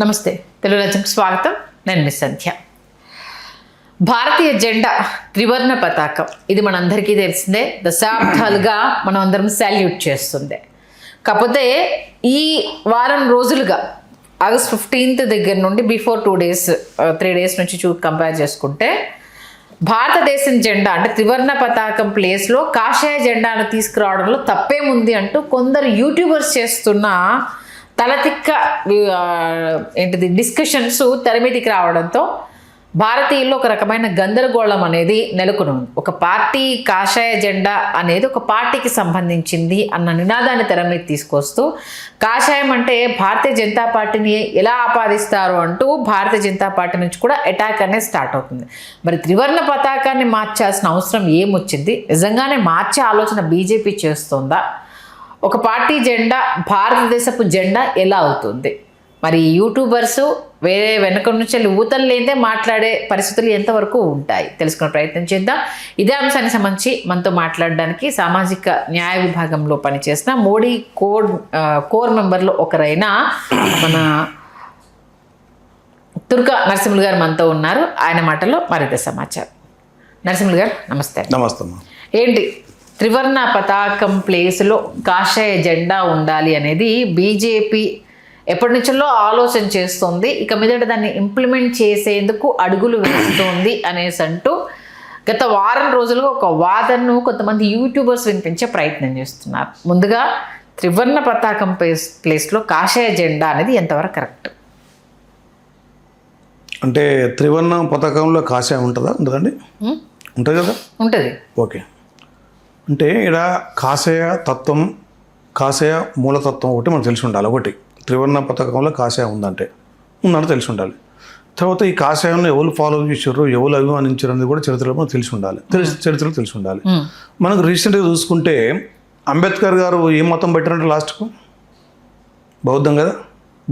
నమస్తే, తెలుగు రాజ్యంకి స్వాగతం. నేను మిస్ సంధ్య. భారతీయ జెండా త్రివర్ణ పతాకం, ఇది మనందరికీ తెలిసిందే. దశాబ్దాలుగా మనం అందరం సాల్యూట్ చేస్తుంది. కాకపోతే ఈ వారం రోజులుగా ఆగస్ట్ 15th దగ్గర నుండి బిఫోర్ 3 days నుంచి కంపేర్ చేసుకుంటే భారతదేశం జెండా అంటే త్రివర్ణ పతాకం ప్లేస్లో కాషాయ జెండాను తీసుకురావడంలో తప్పేముంది అంటూ కొందరు యూట్యూబర్స్ చేస్తున్న తలతిక్క డిస్కషన్స్ తెరమీదికి రావడంతో భారతీయుల్లో ఒక రకమైన గందరగోళం అనేది నెలకొని ఉంది. ఒక పార్టీ కాషాయ జెండా అనేది ఒక పార్టీకి సంబంధించింది అన్న నినాదాన్ని తెర మీద తీసుకొస్తూ కాషాయం అంటే భారతీయ జనతా పార్టీని ఎలా ఆపాదిస్తారు అంటూ భారతీయ జనతా పార్టీ నుంచి కూడా అటాక్ అనేది స్టార్ట్ అవుతుంది. మరి త్రివర్ణ పతాకాన్ని మార్చాల్సిన అవసరం ఏమొచ్చింది? నిజంగానే మార్చే ఆలోచన బీజేపీ చేస్తుందా? ఒక పార్టీ జెండా భారతదేశపు జెండా ఎలా అవుతుంది? మరి యూట్యూబర్స్ వేరే వెనక నుంచి ఊతలు లేదే మాట్లాడే పరిస్థితులు ఎంతవరకు ఉంటాయి తెలుసుకునే ప్రయత్నం చేద్దాం. ఇదే అంశానికి సంబంధించి మనతో మాట్లాడడానికి సామాజిక న్యాయ విభాగంలో పనిచేసిన మోడీ కోర్ మెంబర్లో ఒకరైన మన తుర్కా నరసింహులు గారు మనతో ఉన్నారు. ఆయన మాటల్లో మరింత సమాచారం. నరసింహులు గారు నమస్తే. నమస్తే. ఏంటి త్రివర్ణ పతాకం ప్లేస్లో కాషాయ జెండా ఉండాలి అనేది బీజేపీ ఎప్పటి నుంచో ఆలోచన చేస్తుంది, ఇక మీదట దాన్ని ఇంప్లిమెంట్ చేసేందుకు అడుగులు వేస్తుంది అనేసి అంటూ గత వారం రోజులుగా ఒక వాదనను కొంతమంది యూట్యూబర్స్ వినిపించే ప్రయత్నం చేస్తున్నారు. ముందుగా త్రివర్ణ పతాకం ప్లేస్లో కాషాయ జెండా అనేది ఎంతవరకు కరెక్ట్? అంటే త్రివర్ణ పతాకంలో కాషాయం ఉంటుందా? ఉంటుందండి, ఉంటుంది కదా. ఉంటుంది. ఓకే. అంటే ఇక్కడ కాషాయ తత్వం, కాషాయ మూలతత్వం ఒకటి మనకు తెలిసి ఉండాలి. ఒకటి త్రివర్ణ పతాకంలో కాషాయం ఉందంటే ఉందంటే తెలిసి ఉండాలి. తర్వాత ఈ కాషాయంలో ఎవరు ఫాలో చేశారు, ఎవరు అభిమానించారు అనేది కూడా చరిత్రలో మనకు తెలిసి ఉండాలి. చరిత్రలో తెలిసి ఉండాలి. మనకు రీసెంట్గా చూసుకుంటే అంబేద్కర్ గారు ఏ మతం పెట్టారంటే లాస్ట్కు బౌద్ధం కదా.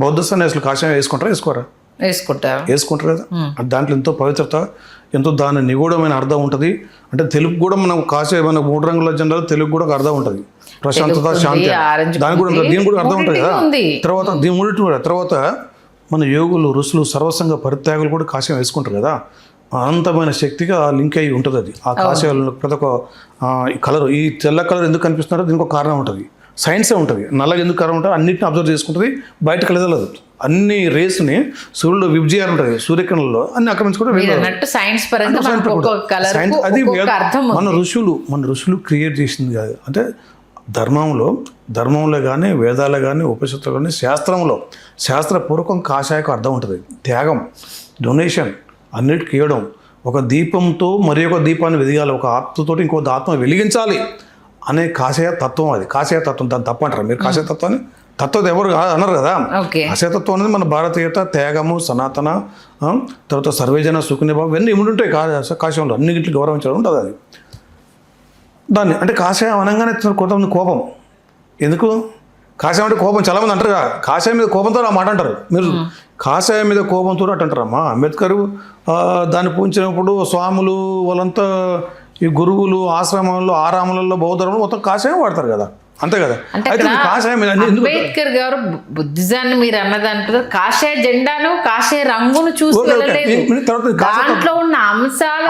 బౌద్ధ సన్యాసులు కాషాయం వేసుకోరా? వేసుకుంటారు కదా. దాంట్లో ఎంతో పవిత్రత, ఎంతో దాని నిగూఢమైన అర్థం ఉంటుంది. అంటే తెలుగు కూడా మనం కాషాయ మన 3 రంగుల జెండాలో తెలుగు కూడా ఒక అర్థం ఉంటుంది. ప్రశాంతత, శాంతి, దాని కూడా దీని కూడా అర్థం ఉంటుంది కదా. తర్వాత దీని మూడింటి కూడా తర్వాత మన యోగులు, ఋషులు, సర్వసంగ పరిత్యాగులు కూడా కాషాయం వేసుకుంటారు కదా. అనంతమైన శక్తిగా లింక్ అయ్యి ఉంటుంది అది. ఆ కాషాయాలు ప్రతి ఒక్క కలర్, ఈ తెల్ల కలర్ ఎందుకు కనిపిస్తున్నారో దీనికి ఒక కారణం ఉంటుంది. సైన్సే ఉంటుంది. నల్లగా ఎందుకు కారణం ఉంటుంది, అన్నింటిని అబ్జర్వ్ చేసుకుంటుంది. బయట కలగలేదు. అన్ని రేస్ని సూర్యుడు విభజన ఉంటుంది, సూర్యకిరణంలో అన్ని అక్కడ నుంచి కూడా అది మన ఋషులు క్రియేట్ చేసింది కాదు. అంటే ధర్మంలో కానీ, వేదాల్లో కానీ, ఉపనిషత్తులో కానీ, శాస్త్రపూర్వకం కాషాయకు అర్థం ఉంటుంది. త్యాగం, డొనేషన్, అన్నిటికీ ఇవ్వడం, ఒక దీపంతో మరి ఒక దీపాన్ని వెలిగాలి, ఒక ఆత్మతో ఇంకో ఆత్మ వెలిగించాలి అనే కాషాయ తత్వం. అది కాషాయ తత్వం. దాన్ని తప్పంటారు మీరు? కాషాయ తత్వాన్ని తత్వం ఎవరు అన్నారు కదా. కాషాయతత్వం అనేది మన భారతీయత, త్యాగము, సనాతన, తర్వాత సర్వేజన సుఖనిభావం ఇవన్నీ ఇముంటుంటాయి కాషాయంలో. అన్నింటికి గౌరవించడం ఉంటుంది అది. దాన్ని అంటే కాషాయం అనగానే కొంతమంది కోపం. ఎందుకు కాషాయం అంటే కోపం? చాలామంది అంటారు కదా కాషాయం మీద కోపంతో ఆ మాట అంటారు. మీరు కాషాయం మీద కోపంతో అటు అంటారమ్మా. అంబేద్కర్ దాన్ని పూజించినప్పుడు స్వాములు వాళ్ళంతా ఈ గురువులు ఆశ్రమాల్లో, ఆరాములలో, బౌద్ధంలో మొత్తం కాషాయం వాడతారు కదా. అంతే కదా. అయితే కాషాయం అంబేద్కర్ గారు బుద్ధిజాన్ని మీరు అన్నదాంట్లో కాషాయ జెండాను, కాషాయ రంగును చూసి దాంట్లో ఉన్న అంశాలు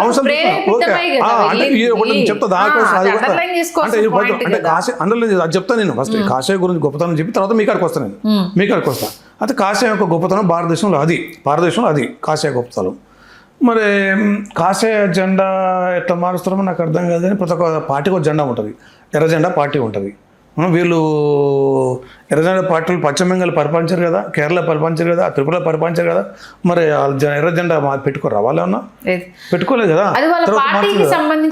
అది చెప్తాను నేను. ఫస్ట్ కాషాయ గురించి గొప్పతనం చెప్పి తర్వాత మీ కాడికి వస్తాను. మీ కాడికి వస్తాను. అయితే కాషాయం యొక్క గొప్పతనం భారతదేశంలో అది కాషాయ గొప్పతనం. మరి కాషాయ జెండా ఎట్లా మారుస్తారో నాకు అర్థం కాదు. కానీ ప్రతి ఒక్క పార్టీకి ఒక జెండా ఉంటుంది. ఎర్ర జెండా పార్టీ ఉంటుంది. వీళ్ళు ఎర్రజెండా పార్టీలు పశ్చిమ బెంగాల్ పరిపాలించారు కదా, కేరళ పరిపాలించారు కదా, త్రిపుర పరిపాలించారు కదా. మరి ఎర్ర జెండా పెట్టుకోరు వాళ్ళు ఏమన్నా? పెట్టుకోలేదు కదా.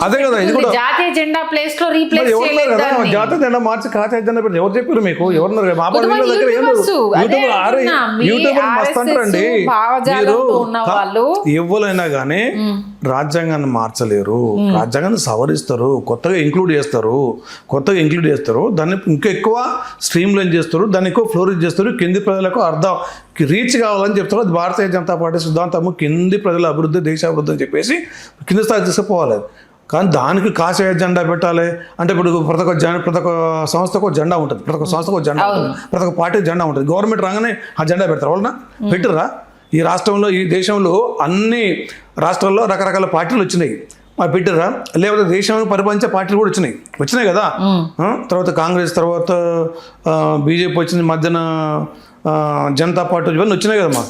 అదే కదా. ఇది కూడా జాతీయ జెండా ప్లేస్ లో ఎవరున్నారు కదా. జాతీయ జెండా మార్చి కాషాయ జెండా పెట్టి ఎవరు చెప్పారు మీకు? ఎవరున్నారు? మా దగ్గర యూట్యూబ్ మస్తు అంటారండి. మీరు ఎవరైనా కానీ రాజ్యాంగాన్ని మార్చలేరు. రాజ్యాంగాన్ని సవరిస్తారు, కొత్తగా ఇంక్లూడ్ చేస్తారు. దాన్ని ఇంకా ఎక్కువ స్ట్రీమ్ లైన్ చేస్తారు, దాన్ని ఎక్కువ ఫ్లోరిష్ చేస్తారు. కింది ప్రజలకు అర్థం రీచ్ కావాలని చెప్తారు. అది భారతీయ జనతా పార్టీ సిద్ధాంతము. కింది ప్రజల అభివృద్ధి, దేశ అభివృద్ధి అని చెప్పేసి కింది స్థాయి తీసుకుపోవాలి. కానీ దానికి కాషాయ జెండా పెట్టాలి అంటే ఇప్పుడు ప్రతి ఒక్క సంస్థకు ఒక జెండా ఉంటుంది, ప్రతి ఒక్క సంస్థకు ఒక జెండా ఉంటుంది, ప్రతి ఒక్క పార్టీ జెండా ఉంటుంది. గవర్నమెంట్ రాగానే ఆ జెండా పెడతారు, వాళ్ళ పెట్టిర్రా? ఈ రాష్ట్రంలో ఈ దేశంలో అన్ని రాష్ట్రాల్లో రకరకాల పార్టీలు వచ్చినాయి, మా పెట్టిర్రా? లేకపోతే దేశంలో పరిపాలించే పార్టీలు కూడా వచ్చినాయి కదా. తర్వాత కాంగ్రెస్, తర్వాత బీజేపీ వచ్చింది, మధ్యన జనతా పార్టీ ఇవన్నీ వచ్చినాయి కదమ్మా.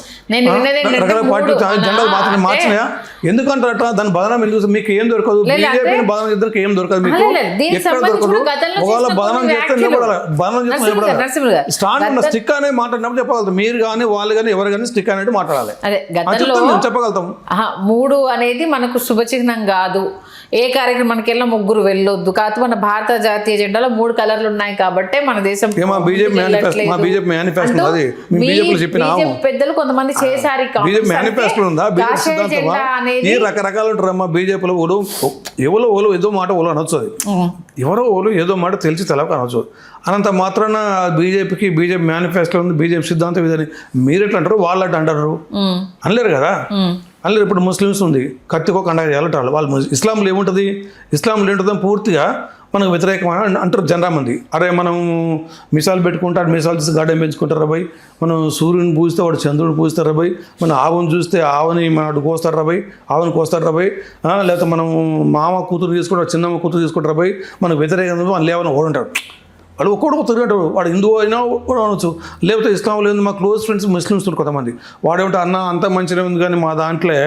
రకరకాల పార్టీ జెండాలు మాత్రం మార్చినాయా? ఎందుకంటారట దాని బదనం ఎందుకు? మీకు ఏం దొరకదు, బీజేపీని బదనం చేద్దరికి ఏం దొరకదు, మీకు ఎక్కడ దొరకదు. ఒకవేళ బదనం చేస్తే బదనం చేస్తే స్టాండ్ ఉన్న స్టిక్ అనే మాట్లాడినప్పుడు చెప్పగలుగుతాం. మీరు కానీ వాళ్ళు కానీ ఎవరు కానీ స్టిక్ అనేది మాట్లాడాలి, చెప్పగలుగుతాం. 3 అనేది మనకు శుభచిహ్నం కాదు. ఏ కార్యక్రమానికి వెళ్ళినా 3 వెళ్ళొద్దు. కాకపోతే మన భారత జాతీయ జెండాలో 3 కలర్లు ఉన్నాయి కాబట్టి మన దేశం పెద్దలు కొంతమంది చేశారు. ఈ రకరకాలు ఉంటారమ్మా బీజేపీలో. ఎవరో ఏదో మాట ఓలో అనొచ్చు, ఎవరో ఏదో మాట తెలిసి తెలవక అనొచ్చు. అనంత మాత్రాన బీజేపీ మేనిఫెస్టో ఉంది, బీజేపీ సిద్ధాంతం ఇదని మీరు ఎట్లా అంటారు, వాళ్ళు అట్లా అంటారు అనలేరు కదా. అందులో ఇప్పుడు ముస్లిమ్స్ ఉంది, కత్తికో కండగా వెళ్ళటాలు. వాళ్ళు ఇస్లాంలో ఏముంటుంది, ఇస్లాంలో ఏంటుందని పూర్తిగా మనకు వ్యతిరేకమైన అంటారు జనరా మంది. అరే మనం మిసాలు పెట్టుకుంటారు, మిసాలు తీసి గడ్డం పెంచుకుంటారు రాబాయ్. మనం సూర్యుని పూజిస్తే వాడు చంద్రుని పూజిస్తారు రాబాయ్. మన ఆవును చూస్తే ఆవుని మనడు కోస్తారు రాబాయ్, ఆవుని కోస్తారు రాబాయ్. లేకపోతే మనం మామ కూతురు తీసుకుంటారు, చిన్నమ్మ కూతురు తీసుకుంటారు రాబాయ్. మనకు వ్యతిరేకంగా వాళ్ళు లేవని ఓడుంటాడు. వాడు ఒక్కడు తిరిగేటాడు, వాడు హిందువు అయినా కూడా అనొచ్చు. లేకపోతే ఇస్లాంలో ఏంది, మా క్లోజ్ ఫ్రెండ్స్ ముస్లిమ్స్ కొంతమంది, వాడేమిటో అన్న అంత మంచిగా ఉంది కానీ మా దాంట్లో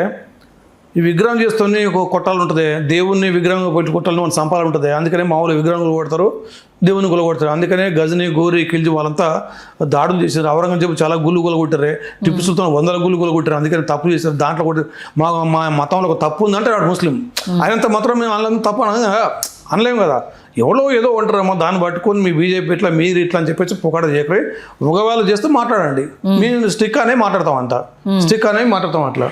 ఈ విగ్రహం చేస్తూనే ఒక కొట్టాలు ఉంటుంది, దేవుణ్ణి విగ్రహంగా పెట్టి కొట్టాలని మన సంపాదన ఉంటుంది. అందుకనే మామూలు విగ్రహం కొడతారు, దేవుని కొడతారు. అందుకనే గజని, గోరి, ఖిల్జీ వాళ్ళంతా దాడులు చేశారు. ఔరంగజేబు చాలా గుళ్ళు కొట్టరే, టిప్పు సుల్తాన్ 100 గుళ్ళు కొట్టారు. అందుకని తప్పు చేశారు. దాంట్లో కూడా మా మతంలో ఒక తప్పు ఉందంటే వాడు ముస్లిం. ఆయనంత మాత్రం మేము అనలేము, తప్పు అనలేము కదా. ఎవరో ఏదో ఉంటారమ్మా, దాన్ని పట్టుకొని మీ బీజేపీ ఇట్లా మీరు ఇట్లా అని చెప్పేసి పొగడ చేయకపోయి ఒకవేళ చేస్తే మాట్లాడండి. మేము స్టిక్ అనే మాట్లాడతాం, అంట స్టిక్ అనే మాట్లాడతాం అట్లా.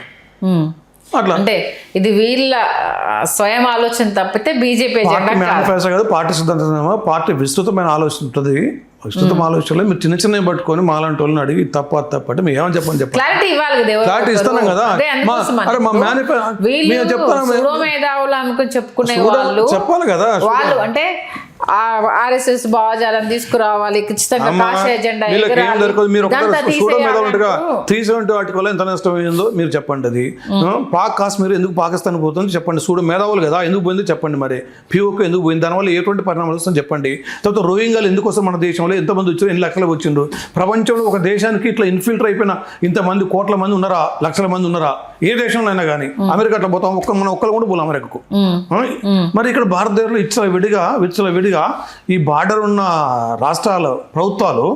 అంటే ఇది వీళ్ళ స్వయం ఆలోచన తప్పితే బీజేపీ మేనిఫెస్టో కాదు, పార్టీ సిద్ధాంతం. పార్టీ విస్తృతమైన ఆలోచన ఉంటుంది. విస్తృత ఆలోచనలో మీరు చిన్న పట్టుకొని మాలాంటి వాళ్ళని అడిగి తప్పంటే మేము ఏమని చెప్పండి, క్లారిటీ ఇవ్వాలి కదా. క్లారిటీ ఇస్తున్నాం కదా. అరే మా చెప్పుకునే చెప్పాలి కదా. వాళ్ళు అంటే ఆర్ఎస్ఎస్ భావజాలం తీసుకురావాలి, ఖచ్చితంగా కాషాయ జెండా మీరు 370 ఆర్టికల్ ఎంత నష్టం అయిందో మీరు చెప్పండి. అది పాక్ కాశ్మీర్ ఎందుకు పాకిస్తాన్ పోతుంది చెప్పండి. చూడు మేధావులు కదా, ఎందుకు పోయిందో చెప్పండి. మరి పిఓకు ఎందుకు పోయింది, దానివల్ల ఎటువంటి పరిణామాలు వస్తుందో చెప్పండి. తర్వాత రోహింగ్యాలు ఎందుకు వస్తారు మన దేశంలో, ఎంతమంది వచ్చారు, ఎన్ని లక్షలు వచ్చిండ్రు. ప్రపంచంలో ఒక దేశానికి ఇట్లా ఇన్ఫిల్టర్ అయిపోయిన ఇంతమంది కోట్ల మంది ఉన్నారా, లక్షల మంది ఉన్నారా ఏ దేశంలో అయినా కానీ. అమెరికా అట్లా పోతాం, మనం ఒక్కరు కూడా పోలేం అమెరికాకు. మరి ఇక్కడ భారతదేశంలో విడిగా ఈ బార్డర్ ఉన్న రాష్ట్రాల ప్రభుత్వాలు,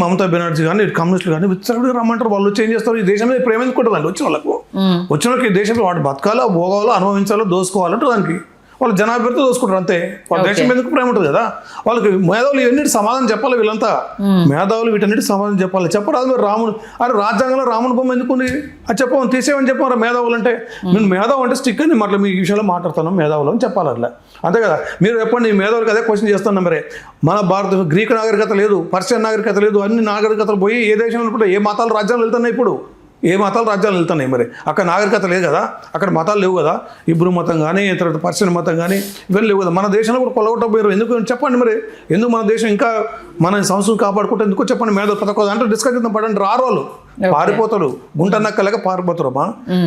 మమతా బెనర్జీ కానీ కమ్యూనిస్టులు కానీ విచ్చలవిడిగా రమ్మంటారు. వాళ్ళు చేంజ్ చేస్తారు. ఈ దేశం మీద ప్రేమ ఎందుకుంటుందండి వచ్చిన వాళ్ళకి ఈ దేశంలో వాడు బతకాలో, భోగాలో, అనుభవించాలో, దోసుకోవాలంటే దానికి వాళ్ళు జనాభివృద్ధి దోసుకుంటారు అంతే. వాళ్ళ దేశం ఎందుకు ప్రేమ ఉంటుంది కదా. వాళ్ళకి మేధావులు ఇవన్నిటి సమాధానం చెప్పాలి. వీళ్ళంతా మేధావులు వీటన్నిటి సమాధానం చెప్పరాదు. మీరు రాముడు అరే రాజ్యాంగంలో రాముని బొమ్మ ఎందుకుంది అది చెప్పమని తీసేమని చెప్పారు మేధావులు. అంటే నేను మేధావు అంటే స్టిక్ అని మాట్లా మీ విషయంలో మాట్లాడుతాను మేధావులు అని చెప్పాలి. అట్లా అంతే కదా. మీరు చెప్పండి, మేధావులకి అదే క్వశ్చన్ చేస్తున్నాం. మరే మన భారత గ్రీక్ నాగరికత లేదు, పర్షియన్ నాగరికత లేదు, అన్ని నాగరికతలు పోయి ఏ దేశంలో కూడా ఏ మతాలు రాజ్యాలు వెళ్తున్నాయి. ఇప్పుడు ఏ మతాలు రాజ్యాలు వెళ్తున్నాయి. మరి అక్కడ నాగరికత లేదు కదా, అక్కడ మతాలు లేవు కదా. ఇబ్రూ మతం కానీ తర్వాత పర్షియన్ మతం కానీ ఇవన్నీ లేవు కదా. మన దేశంలో కూడా కొలగొట్టబోయారు ఎందుకు చెప్పండి. మరి ఎందుకు మన దేశం ఇంకా మన సంస్కృతి కాపాడుకుంటే ఎందుకో చెప్పండి. మేధావులు ప్రతి ఒక్క అంటే డిస్కస్ చేద్దాం పడండి. రారోళ్ళు పారిపోతారు, గుంట నక్కలేక పారిపోతారమ్మా.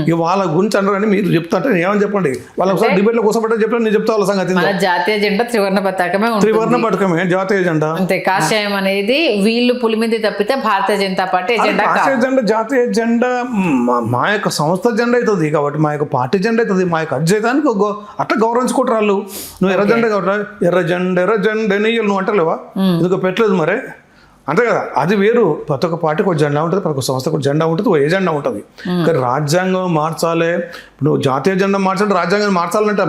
ఇక వాళ్ళ గురించి అన్నారని మీరు చెప్తాంటే ఏమని చెప్పండి. వాళ్ళ ఒకసారి డిబేట్లో కూర్చోబెట్టే చెప్పాను, నేను చెప్తా వాళ్ళ సంగతి. జాతీయ జెండా త్రివర్ణ పతాకమే జాతీయ జెండా. అంతే. కాషాయం అనేది వీళ్ళు పులిమింది తప్పితే భారతీయ జనతా పార్టీ జెండా. కాషాయ జెండా జాతీయ జెండా మా యొక్క సంస్థ జెండా అవుతుంది కాబట్టి మా యొక్క పార్టీ జెండా అవుతుంది. మా యొక్క అధ్యయనానికి అట్లా గౌరవించుకుంటారు వాళ్ళు. నువ్వు ఎర్ర జెండా కాబట్టి ఎర్ర జెండా నువ్వు అంటలేవా, ఎందుకు పెట్టలేదు మరి అంతే కదా. అది వేరు. ప్రతి ఒక్క పార్టీకి ఒక జెండా ఉంటుంది, ప్రతి ఒక్క సంస్థకు ఒక జెండా ఉంటుంది, ఒక ఎజెండా ఉంటుంది. కానీ రాజ్యాంగం మార్చాలి, నువ్వు జాతీయ జెండా మార్చాలంటే రాజ్యాంగం మార్చాలంటే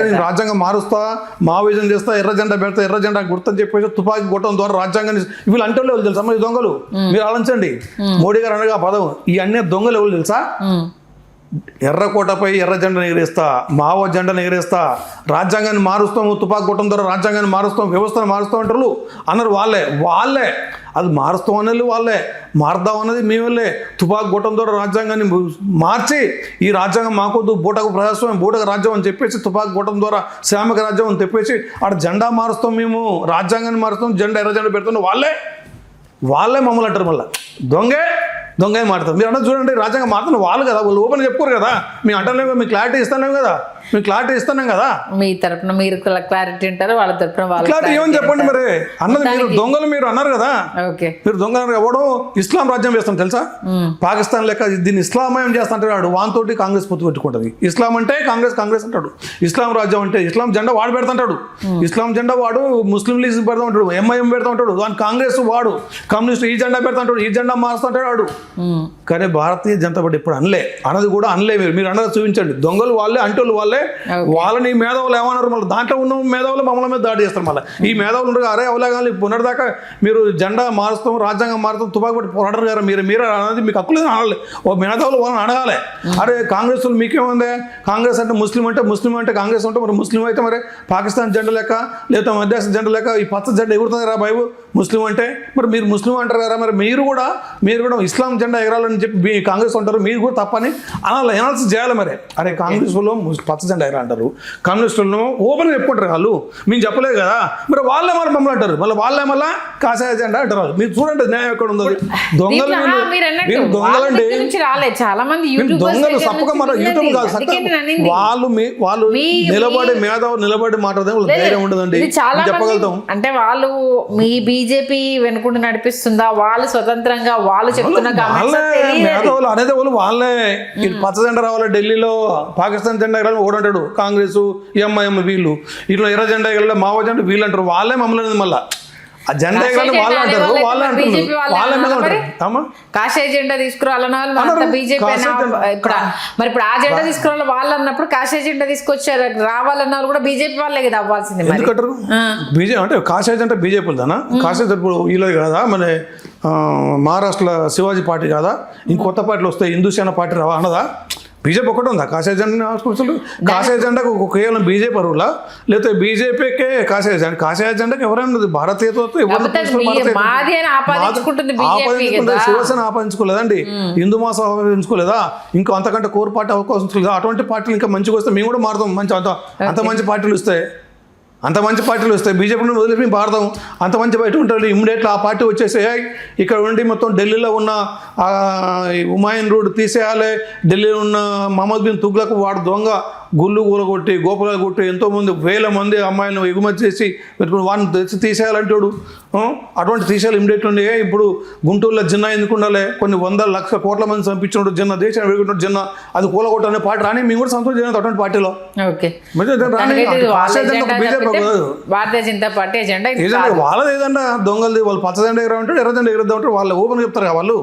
నేను రాజ్యాంగం మారుస్తా, మావోయిజం చేస్తా, ఎర్ర జెండా పెడతా, ఎర్ర జెండా గుర్తని చెప్పేసి తుపాకీ కొట్టడం ద్వారా రాజ్యాంగాన్ని వీళ్ళు అంటే ఎవరు తెలుసా? ఈ దొంగలు మీరు ఆలోచించండి. మోడీ గారు అనగా పదం ఈ అన్ని దొంగలు ఎవరు తెలుసా? ఎర్రకోటపై ఎర్ర జెండా ఎగిరేస్తా, మావో జెండాను ఎగిరేస్తా, రాజ్యాంగాన్ని మారుస్తాము, తుపాకు కొట్టడం ద్వారా రాజ్యాంగాన్ని మారుస్తాం, వ్యవస్థను మారుస్తాం అంటారు అన్నారు. వాళ్ళే అది మారుస్తాం అనేది వాళ్ళే, మారుద్దాం అన్నది మేమేళ్ళే. తుపాకు కొట్టడం ద్వారా రాజ్యాంగాన్ని మార్చి ఈ రాజ్యాంగం మాకొద్దు, బూటకు ప్రజాస్వామ్యం, బూటకు రాజ్యం అని చెప్పేసి తుపాకు కొట్టడం ద్వారా శ్రామిక రాజ్యం అని చెప్పేసి ఆడ జెండా మారుస్తాం, మేము రాజ్యాంగాన్ని మారుస్తాం, జెండా ఎర్ర జెండా పెడుతున్నాం. వాళ్ళే మమ్మల్ని అంటారు. మళ్ళీ దొంగ మారుతారు. మీరు అన్నది చూడండి, రాజ్యాంగం మారుతున్న వాళ్ళు కదా, వాళ్ళు ఓపెన్ చెప్పుకోరు కదా. మేము అంటలేము, మీకు క్లారిటీ ఇస్తున్నాం కదా, మీ తరపున మీరు క్లారిటీ అంటారు, వాళ్ళ తరపున వాళ్ళు క్లారిటీ ఏమని చెప్పండి. మరి అన్నది మీరు దొంగలు మీరు అన్నారు కదా, మీరు దొంగలు ఎవడో ఇస్లాం రాజ్యం చేస్తాం తెలుసా, పాకిస్తాన్ లెక్క దీన్ని ఇస్లామయం చేస్తాంటాడు వాడు. వానితోటి కాంగ్రెస్ పొత్తు పెట్టుకుంటుంది. ఇస్లాం అంటే కాంగ్రెస్ అంటాడు, ఇస్లాం రాజ్యం అంటే ఇస్లాం జెండా వాడు పెడతాంటాడు, ఇస్లాం జెండా వాడు ముస్లిం లీగ్ పెడతా ఉంటాడు, ఎంఐఎం పెడతా ఉంటాడు, దాని కాంగ్రెస్ వాడు కమ్యూనిస్ట్ ఈ జెండా పెడతా ఉంటాడు, ఈ జెండా మారుస్తుంటాడు వాడు. కానీ భారతీయ జనతా పార్టీ ఇప్పుడు అన్నది కూడా అనలే. మీరు అన్నది చూపించండి. దొంగలు వాళ్ళే, అంటోళ్ళు వాళ్ళే. వాళ్ళని మేధావులు ఏమన్నారు, మళ్ళీ దాంట్లో ఉన్న మేధావులు మమ్మల్ని మీద దాడి చేస్తారు. మళ్ళీ ఈ మేధావులు ఉండగా అరే అవలేగాలి పునర్దాకా మీరు జెండా మారుస్తాం, రాజ్యాంగం మారుస్తాం, తుపాకు పెట్టి పోరాడరు కదా, మీరు అనేది మీకు హక్కులేదు అనాలి. ఓ మేధావులు వాళ్ళని అడగాలి. అరే కాంగ్రెస్ మీకేముంది, కాంగ్రెస్ అంటే ముస్లిం అంటే కాంగ్రెస్ అంటే మరి ముస్లిం అయితే మరి పాకిస్తాన్ జెండా లెక్క లేదా మధ్యస్థ జెండా లెక్క ఈ పచ్చ జెండా ఎగురుతుంది కదా బాబు ముస్లిం అంటే. మరి మీరు ముస్లిం అంటారు కదా, మరి మీరు కూడా ఇస్లాం జెండా ఎగరాలని చెప్పి కాంగ్రెస్ అంటారు, మీరు కూడా తప్పని ఎనాలిసిస్ చేయాలి. మరి అరే కాంగ్రెస్ వాళ్ళు పచ్చ జెండా ఎగరా అంటారు, కమ్యూనిస్టులను ఓపెన్గా చెప్పుకుంటారు వాళ్ళు, మేము చెప్పలేదు కదా. మరి వాళ్ళే మమ్మల్ని అంటారు, వాళ్ళే కాషాయ జెండా అంటారు. మీరు చూడండి న్యాయం ఎక్కడ ఉందో. దొంగలు దొంగలండి, దొంగలు తప్పక మన యూట్యూబ్ కాదు వాళ్ళు నిలబడి మాట్లాడదే వాళ్ళ ధైర్యం ఉండదండి, చెప్పగలుగుతాం. అంటే వాళ్ళు మీ బీజేపీ వెనుకుంటూ నడిపిస్తుందా, వాళ్ళు స్వతంత్రంగా వాళ్ళు చెప్తున్న మేధావులు అనేది వాళ్ళే. పచ్చ జెండా రావాలి ఢిల్లీలో, పాకిస్తాన్ జెండా ఎగరాలని ఓడంటాడు కాంగ్రెస్, ఎంఐఎం వీళ్ళు, ఇట్లా ఎర్ర జెండా ఎగరాలి, మావో జెండా వీళ్ళు అంటారు. వాళ్ళే మమ్మల్ని మళ్ళీ ఆ జెండా ఎగరాలని వాళ్ళు అంటారు, వాళ్ళే అంటారు. కాషాయ జెండా తీసుకురావాలన్న బీజేపీ ఇప్పుడు ఆ జెండా తీసుకురావాలి వాళ్ళు అన్నప్పుడు కాషాయ జెండా తీసుకొచ్చారు రావాలన్న కూడా బీజేపీ వాళ్ళే కదా అవ్వాల్సింది. ఎందుకంటారు బీజేపీ అంటే కాషాయ జెండా బీజేపీ దానా, కాషాయ ఇప్పుడు వీళ్ళది కదా, మన మహారాష్ట్రలో శివాజీ పార్టీ కాదా, ఇంకొత్త పార్టీలు వస్తాయి, హిందూ సేన పార్టీ రావా అన్నదా. బీజేపీ ఒకటి ఉందా కాషాయ జెండా? కాషాయ జెండాకు కేవలం బీజేపీ అరువులా, లేకపోతే బీజేపీకే కాషాయ జెండాకి ఎవరైనా భారతీయత శివసేన ఆపాదించుకోలేదండి, హిందూ మాసం ఆపాదించుకోలేదా, ఇంకా అంతకంటే కోర్ పార్టీ అవకాశం లేదా? అటువంటి పార్టీలు ఇంకా మంచిగా వస్తే మేము కూడా మారుతాం. అంత మంచి పార్టీలు వస్తాయి, బీజేపీని వదిలేసి మేము పాడతాం. అంత మంచి బయట ఉంటాడు ఇమ్మీడియట్లీ ఆ పార్టీ వచ్చేసి ఇక్కడ ఉండి మొత్తం ఢిల్లీలో ఉన్న హుమాయూన్ రోడ్ తీసేయాలి, ఢిల్లీలో ఉన్న మహమ్మద్ బిన్ తుగ్లక్ వాడు దొంగ గుళ్ళు కూలగొట్టి గోపురాలు కొట్టి ఎంతోమంది వేల మంది అమ్మాయిలను ఎగుమతి చేసి పెట్టుకుని వాడిని తెచ్చి తీసేయాలంటాడు. అటువంటి తీసేయాలి ఇమ్మీడియట్ ఉండి. ఇప్పుడు గుంటూరులో జిన్నా ఎందుకు ఉండాలి, కొన్ని 100 కోట్ల మంది చంపించినట్టు జిన్నా, దేశాన్ని వెలుగుతున్నట్టు జిన్నా, అది కూలగొట్టనే పార్టీ రాని మేము కూడా సంతోషం చేయలేదు అటువంటి పార్టీలో. భారతీయ జనతా పార్టీ ఎజెండా వాళ్ళది ఏదంటే దొంగలది, వాళ్ళు పచ్చ జెండా ఎగరమంటారు, ఎర్ర జెండా ఎగరద్దామంటారు, వాళ్ళు ఓపెన్ చెప్తారు వాళ్ళు.